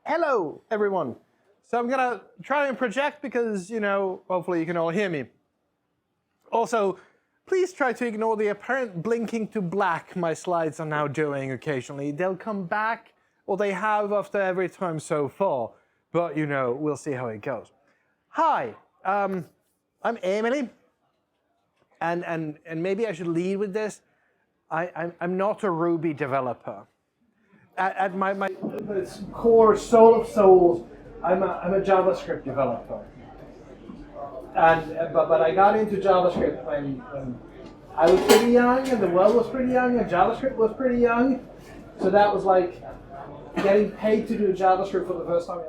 Hello, everyone. So I'm gonna try and project because, hopefully you can all hear me. Also, please try to ignore the apparent blinking to black my slides are now doing occasionally. They'll come back, or they have after every time so far. But, we'll see how it goes. Hi, I'm Eemeli. And maybe I should lead with this. I'm not a Ruby developer. At my core soul of souls, I'm a JavaScript developer. But I got into JavaScript when I was pretty young, and the world was pretty young, and JavaScript was pretty young. So that was like getting paid to do JavaScript for the first time.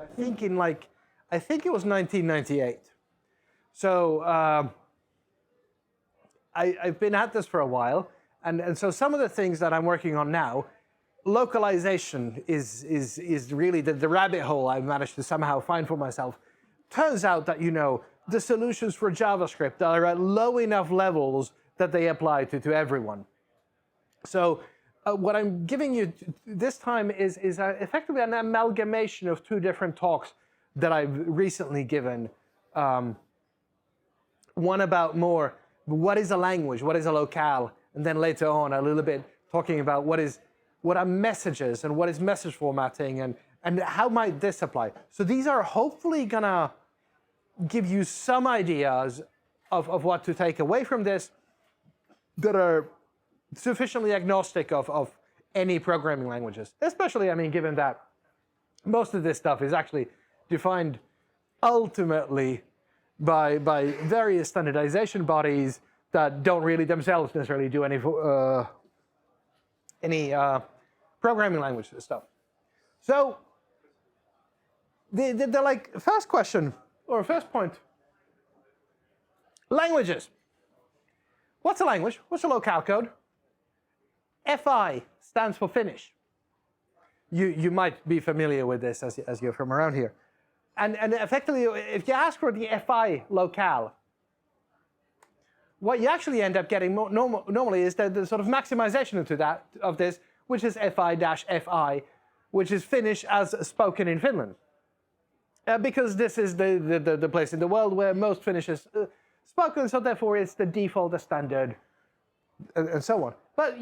I think it was 1998. So I've been at this for a while, and so some of the things that I'm working on now, localization is really the rabbit hole I've managed to somehow find for myself. Turns out that, the solutions for JavaScript are at low enough levels that they apply to everyone. So what I'm giving you this time is effectively an amalgamation of two different talks that I've recently given. One about more, what is a language, what is a locale, and then later on a little bit talking about what are messages and what is message formatting and how might this apply. So these are hopefully gonna give you some ideas of what to take away from this that are sufficiently agnostic of any programming languages. Especially, given that most of this stuff is actually defined ultimately by various standardization bodies that don't really themselves necessarily do any programming language stuff. So the first question or first point, languages. What's a language? What's a locale code? FI stands for Finnish. You might be familiar with this as you're from around here. And effectively, if you ask for the FI locale, what you actually end up getting normally is the sort of maximization of this, which is FI-FI, which is Finnish as spoken in Finland. Because this is the place in the world where most Finnish is spoken, so therefore it's the default, the standard, and so on. But,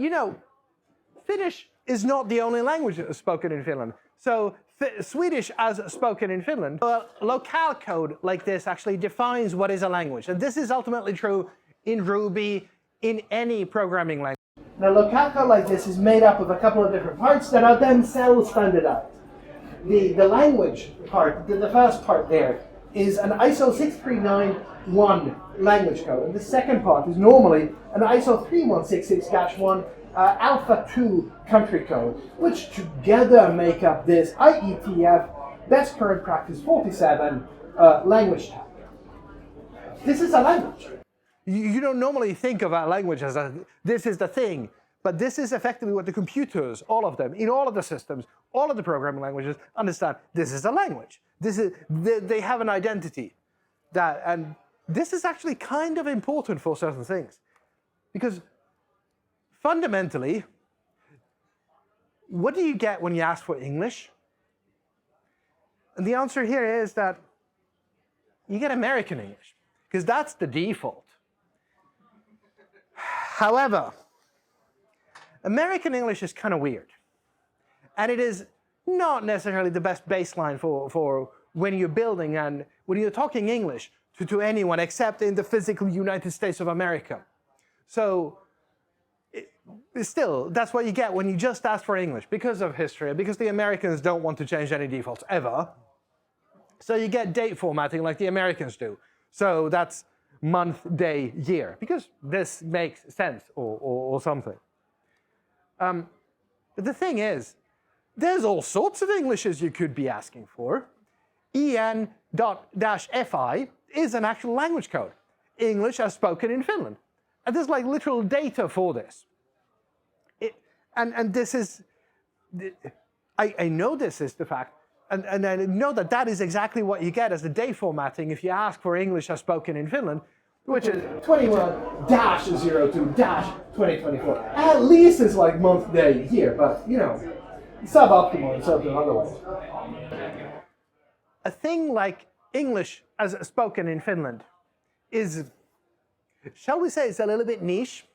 Finnish is not the only language spoken in Finland. So Swedish as spoken in Finland, a locale code like this actually defines what is a language. And this is ultimately true in Ruby, in any programming language. Now, locale code like this is made up of a couple of different parts that are themselves standardized. The language part, the first part there, is an ISO 6391 language code. And the second part is normally an ISO 3166-1 Alpha 2 country code, which together make up this IETF Best Current Practice 47 language tag. This is a language. You don't normally think of a language as this is the thing, but this is effectively what the computers, all of them, in all of the systems, all of the programming languages understand. This is a language. They have an identity. And this is actually kind of important for certain things. Because fundamentally, what do you get when you ask for English? And the answer here is that you get American English, because that's the default. However, American English is kind of weird. And it is not necessarily the best baseline for when you're building and when you're talking English to anyone except in the physical United States of America. So still, that's what you get when you just ask for English because of history, because the Americans don't want to change any defaults ever. So you get date formatting like the Americans do. So that's month, day, year, because this makes sense or something. But the thing is, there's all sorts of Englishes you could be asking for. EN.-FI is an actual language code. English as spoken in Finland. And there's like literal data for this. And this is, I know this is the fact, and I know that is exactly what you get as the day formatting if you ask for English as spoken in Finland, which is 21-02-2024. At least it's like month, day, year, but suboptimal in certain other ways. A thing like English as spoken in Finland is, shall we say, it's a little bit niche.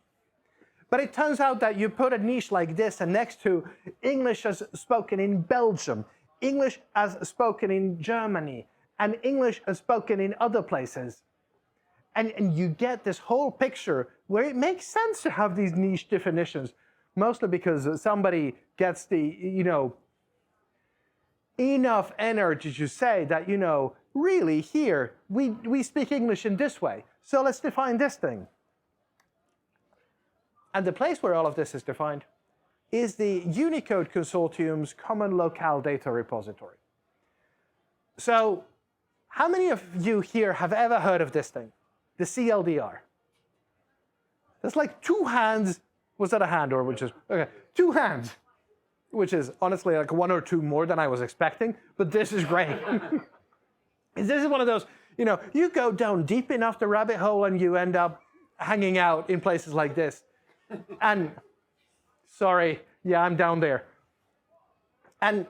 But it turns out that you put a niche like this and next to English as spoken in Belgium, English as spoken in Germany, and English as spoken in other places. And you get this whole picture where it makes sense to have these niche definitions, mostly because somebody gets the, enough energy to say that, really here, we speak English in this way. So let's define this thing. And the place where all of this is defined is the Unicode Consortium's Common Locale Data Repository. So how many of you here have ever heard of this thing, the CLDR? There's like 2 hands. Was that a hand or which is, okay, 2 hands, which is honestly like 1 or 2 more than I was expecting, but this is great. This is one of those, you go down deep enough the rabbit hole and you end up hanging out in places like this. And sorry, yeah, I'm down there. And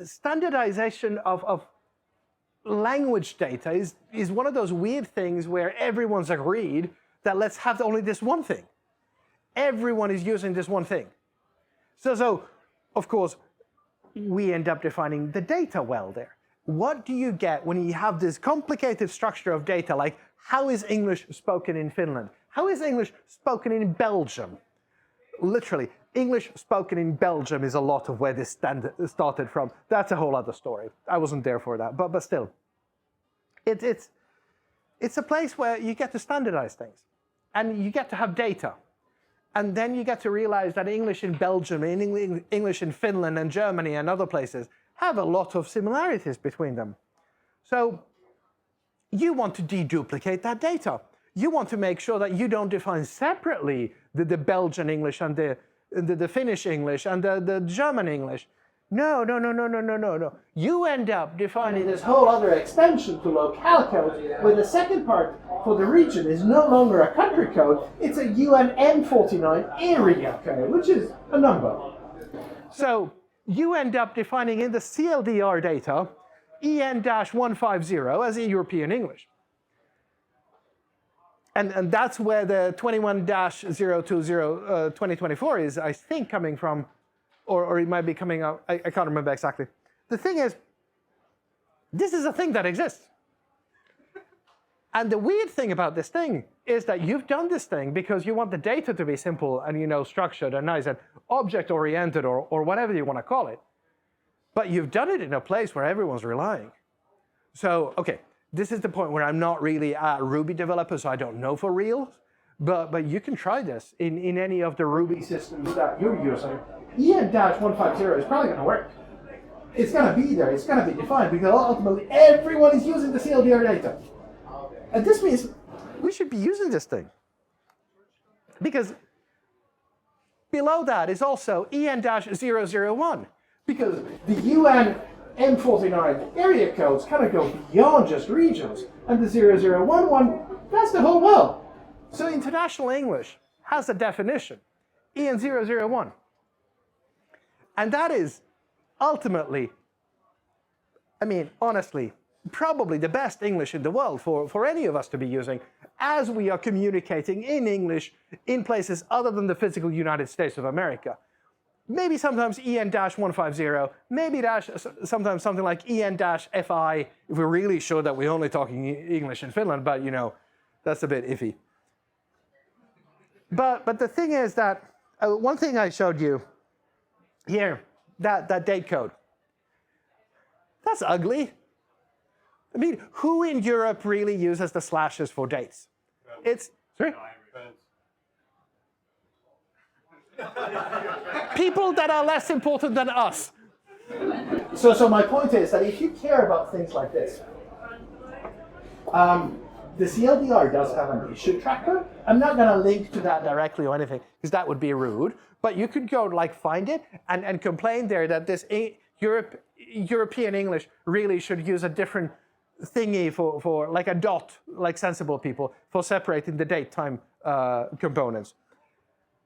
standardization of language data is one of those weird things where everyone's agreed that let's have only this one thing. Everyone is using this one thing. So of course, we end up defining the data well there. What do you get when you have this complicated structure of data, like how is English spoken in Finland? How is English spoken in Belgium? Literally, English spoken in Belgium is a lot of where this started from. That's a whole other story. I wasn't there for that, but still. It's a place where you get to standardize things, and you get to have data. And then you get to realize that English in Belgium, English in Finland and Germany and other places have a lot of similarities between them. So you want to deduplicate that data. You want to make sure that you don't define separately the Belgian English and the Finnish English and the German English. No. You end up defining this whole other extension to locale code, where the second part for the region is no longer a country code, it's a UN M49 area code, which is a number. So you end up defining in the CLDR data EN-150 as a European English. And that's where the 21-020-2024 is, I think, coming from, or it might be coming out, I can't remember exactly. The thing is, this is a thing that exists. And the weird thing about this thing is that you've done this thing because you want the data to be simple and, structured and nice and object-oriented or whatever you want to call it. But you've done it in a place where everyone's relying. So, okay, this is the point where I'm not really a Ruby developer, so I don't know for real. But you can try this in any of the Ruby systems that you're using. EN-150 is probably going to work. It's going to be there. It's going to be defined because ultimately everyone is using the CLDR data. And this means we should be using this thing. Because below that is also EN-001. Because the UN M49 area codes kind of go beyond just regions. And the 001 one, that's the whole world. So international English has a definition, EN-001. And that is ultimately, honestly, probably the best English in the world for any of us to be using as we are communicating in English in places other than the physical United States of America. Maybe sometimes EN-150, maybe sometimes something like EN-FI, if we're really sure that we're only talking English in Finland, but that's a bit iffy. But the thing is that, one thing I showed you here, that date code, that's ugly. Who in Europe really uses the slashes for dates? It's, sorry? People that are less important than us. So my point is that if you care about things like this, the CLDR does have an issue tracker. I'm not going to link to that directly or anything, because that would be rude. But you could go find it and complain there that this European English really should use a different thingy for like a dot, like sensible people, for separating the date time components.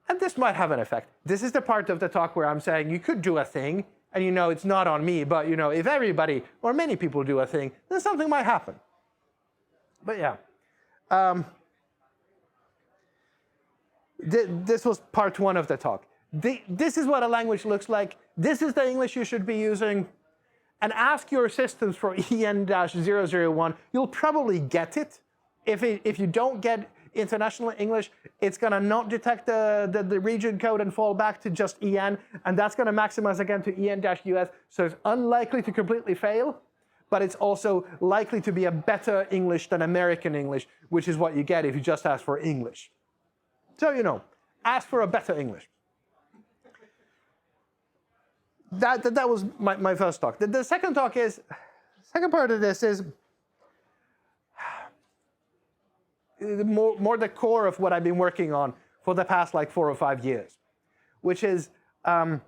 And this might have an effect. This is the part of the talk where I'm saying you could do a thing, and you know it's not on me, but you know if everybody or many people do a thing, then something might happen. But yeah. This was part one of the talk. This is what a language looks like. This is the English you should be using. And ask your systems for EN-001. You'll probably get it. If you don't get international English, it's going to not detect the region code and fall back to just EN. And that's going to maximize again to EN-US. So it's unlikely to completely fail. But it's also likely to be a better English than American English, which is what you get if you just ask for English. So, you know, ask for a better English. That was my first talk. The second talk is, second part of this is more the core of what I've been working on for the past like 4 or 5 years, which is a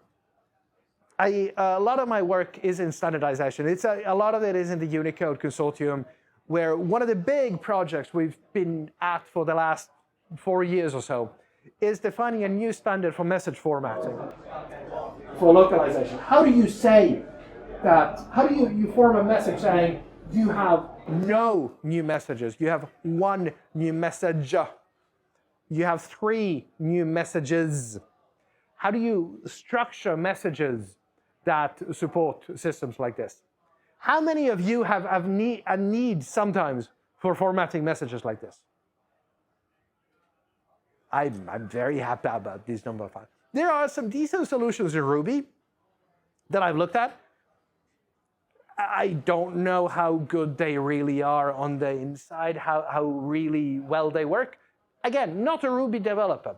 lot of my work is in standardization. A lot of it is in the Unicode consortium, where one of the big projects we've been at for the last 4 years or so is defining a new standard for message formatting for localization. How do you say that? How do you form a message saying you have no new messages? You have 1 new message. You have 3 new messages. How do you structure messages that support systems like this? How many of you have a need sometimes for formatting messages like this? I'm very happy about this number of 5. There are some decent solutions in Ruby that I've looked at. I don't know how good they really are on the inside, how really well they work. Again, not a Ruby developer.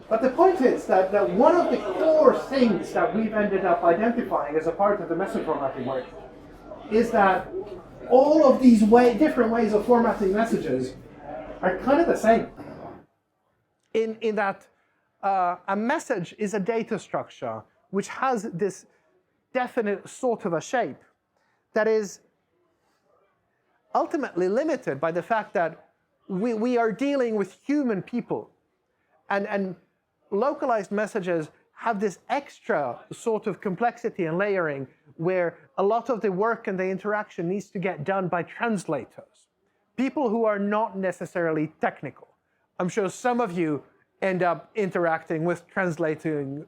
But the point is that one of the core things that we've ended up identifying as a part of the message formatting work is that all of these different ways of formatting messages are kind of the same. In that a message is a data structure which has this definite sort of a shape that is ultimately limited by the fact that we are dealing with human people. And localized messages have this extra sort of complexity and layering where a lot of the work and the interaction needs to get done by translators, people who are not necessarily technical. I'm sure some of you end up interacting with translating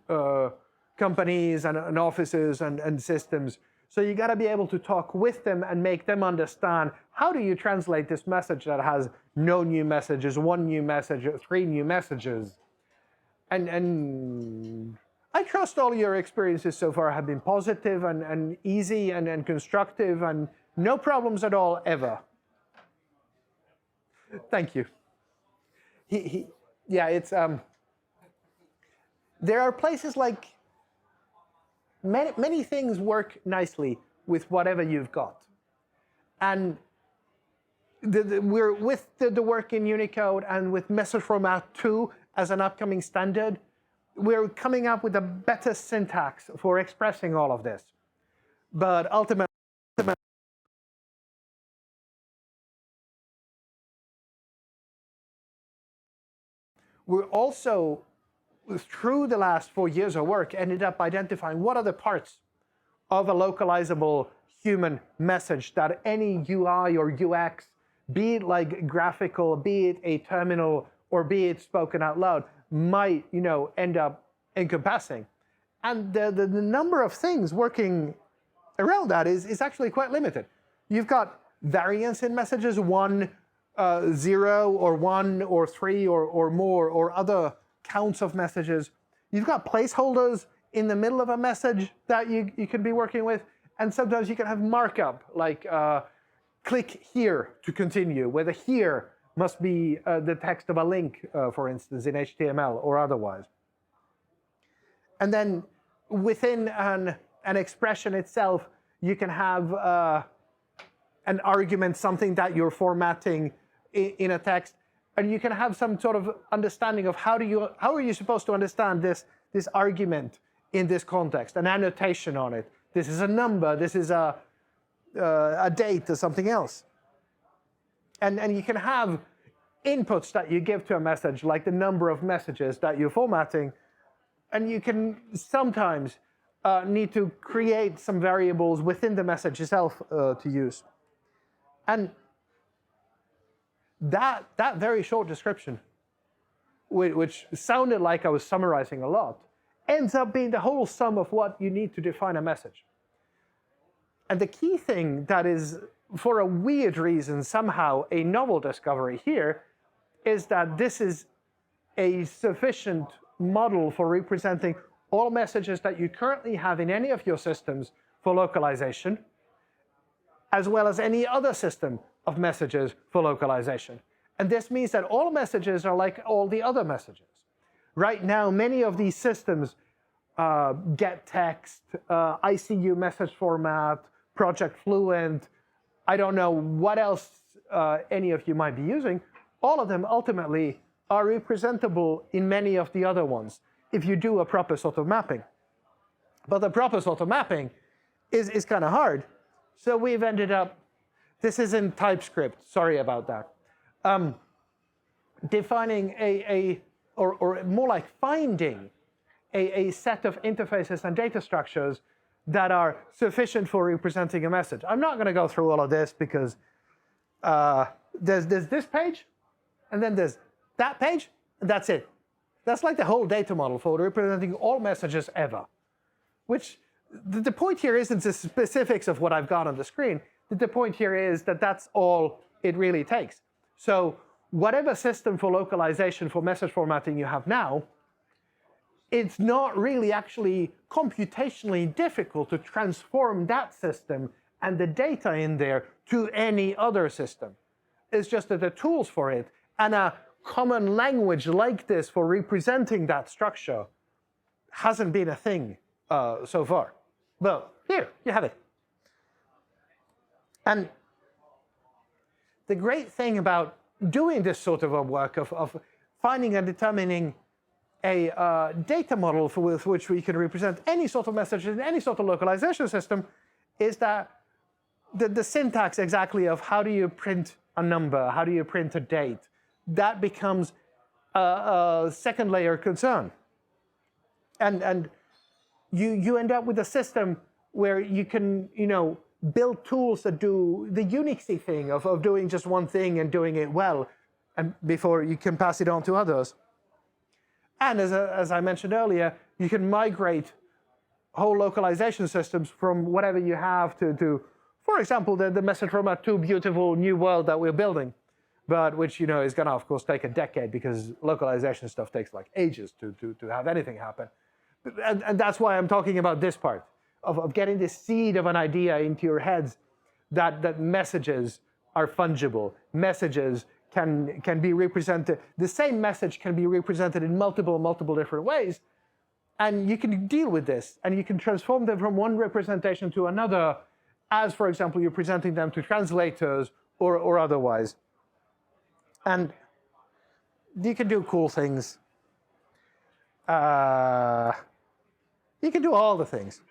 companies and offices and systems. So you got to be able to talk with them and make them understand, how do you translate this message that has no new messages, 1 new message, 3 new messages? And I trust all your experiences so far have been positive and easy and constructive and no problems at all, ever. Thank you. Yeah, it's there are places like many things work nicely with whatever you've got, and we're with the work in Unicode and with message format 2 as an upcoming standard. We're coming up with a better syntax for expressing all of this, but ultimately. We're also, through the last 4 years of work, ended up identifying what are the parts of a localizable human message that any UI or UX, be it like graphical, be it a terminal, or be it spoken out loud, might, you know, end up encompassing. And the number of things working around that is actually quite limited. You've got variance in messages, 1, 0 or 1 or 3 or more, or other counts of messages. You've got placeholders in the middle of a message that you can be working with, and sometimes you can have markup, like click here to continue, where the here must be the text of a link, for instance, in HTML or otherwise. And then within an expression itself, you can have an argument, something that you're formatting in a text, and you can have some sort of understanding of how are you supposed to understand this argument in this context, an annotation on it. This is a number, this is a date or something else. And you can have inputs that you give to a message, like the number of messages that you're formatting, and you can sometimes need to create some variables within the message itself to use. And that very short description, which sounded like I was summarizing a lot, ends up being the whole sum of what you need to define a message. And the key thing that is, for a weird reason, somehow a novel discovery here, is that this is a sufficient model for representing all messages that you currently have in any of your systems for localization, as well as any other system of messages for localization. And this means that all messages are like all the other messages. Right now, many of these systems get text, ICU message format, Project Fluent, I don't know what else any of you might be using. All of them ultimately are representable in many of the other ones if you do a proper sort of mapping. But the proper sort of mapping is kind of hard. So we've ended up, this is in TypeScript, sorry about that, defining or more like finding a set of interfaces and data structures that are sufficient for representing a message. I'm not going to go through all of this because there's this page, and then there's that page, and that's it. That's like the whole data model for representing all messages ever. Which, the point here isn't the specifics of what I've got on the screen. The point here is that that's all it really takes. So whatever system for localization for message formatting you have now, it's not really actually computationally difficult to transform that system and the data in there to any other system. It's just that the tools for it and a common language like this for representing that structure hasn't been a thing so far. Well, here, you have it. And the great thing about doing this sort of a work of finding and determining a data model with which we can represent any sort of message in any sort of localization system is that the syntax exactly of how do you print a number, how do you print a date, that becomes a second layer concern. And you end up with a system where you can, build tools that do the Unixy thing of doing just one thing and doing it well, and before you can pass it on to others. And as I mentioned earlier, you can migrate whole localization systems from whatever you have to for example, the message format to beautiful new world that we're building, but which is going to, of course, take a decade because localization stuff takes like ages to have anything happen. And that's why I'm talking about this part of getting this seed of an idea into your heads that messages are fungible. Messages can be represented, the same message can be represented in multiple different ways, and you can deal with this, and you can transform them from one representation to another, as, for example, you're presenting them to translators or otherwise. And you can do cool things. You can do all the things.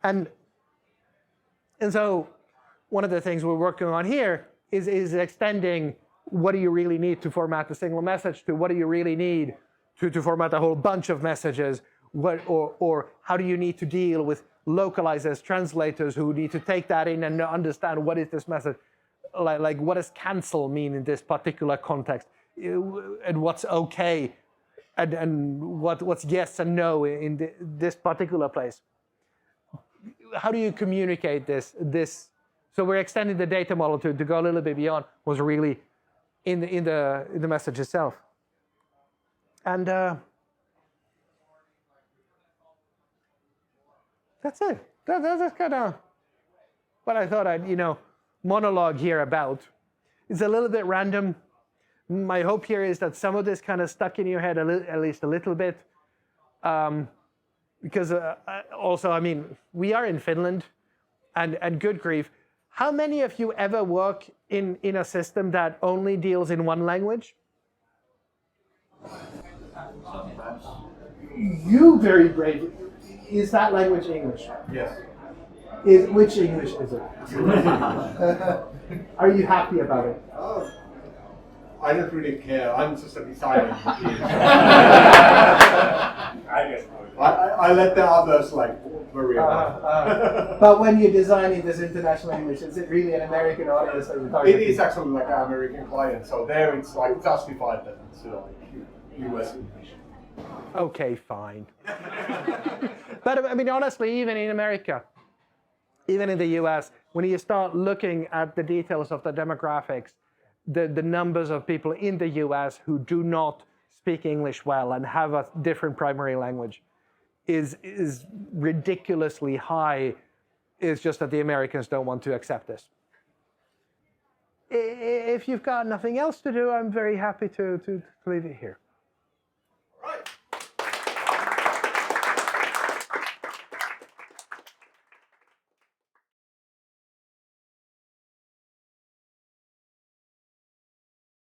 And so one of the things we're working on here is extending what do you really need to format a single message to what do you really need to format a whole bunch of messages, or how do you need to deal with localizers, translators who need to take that in and understand what is this message, like what does cancel mean in this particular context, and what's okay, and what's yes and no in this particular place. How do you communicate this? So we're extending the data model to go a little bit beyond what's really in the message itself. And that's it. That's kind of what I thought I'd monologue here about. It's a little bit random. My hope here is that some of this kind of stuck in your head at least a little bit. Because also, we are in Finland, and good grief, how many of you ever work in a system that only deals in one language? You very brave. Is that language English? Yes. Which English is it? Are you happy about it? I don't really care. I'm just a designer. I guess. I let the others like worry about. But when you're designing this international English, is it really an American audience that you're targeting? It is actually like an American client, so there it's like justified that it's like US English. Okay, fine. But I mean, honestly, even in America, even in the US, when you start looking at the details of the demographics, the numbers of people in the US who do not speak English well and have a different primary language is ridiculously high. It's just that the Americans don't want to accept this. If you've got nothing else to do, I'm very happy to leave it here.